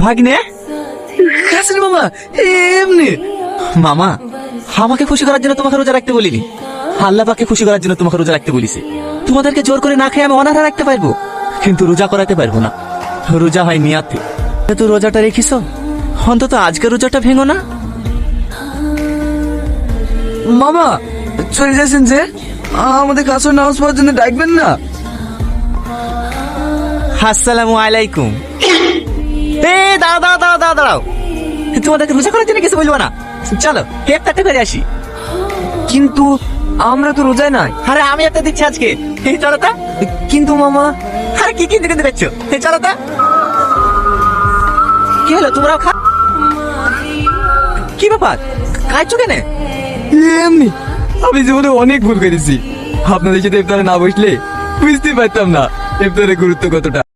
ভাগ্নে কাছের মামা এমনি মামা আমাকে খুশি করার জন্য তোমাকে রোজা রাখতে বলিনি, আল্লাহ পাকে খুশি করার জন্য তোমাকে রোজা রাখতে বলিছে। তোমাদেরকে জোর করে না খেয়ে আমি অনাহার রাখতে পারবো, কিন্তু রোজা করাতে পারবো না। রোজা হয় নিয়াতে। তো রোজাটা রেখিস, অন্তত আজকের রোজাটা ভেঙো না। মামা চলে যাচ্ছেন যে, আমাদের কাছে নামাজ পড়ার জন্য ডাকবেন না? আসসালামু আলাইকুম। দাঁড়াও দাঁড়াও দাঁড়াও দাঁড়াও দাঁড়াও, তোমাদেরকে রোজা করার জন্য কিছু বলবো না, চলো ইফতারটা করে আসি। কিন্তু আমরা তো রোজায় নাই। আরে আমি একটা দিচ্ছি আজকে, চলো তা। কিন্তু মামা, আরে কি কিনতে কিনতে দেখছো, চলো তা। কি হলো, তোমরাও খা। কি ব্যাপার, খাইছো কেন? এমনি আমি জীবনে অনেক ভুল করেছি, আপনাদের সাথে ইফতারে না বসলে বুঝতে পারতাম না ইফতারের গুরুত্ব কতটা।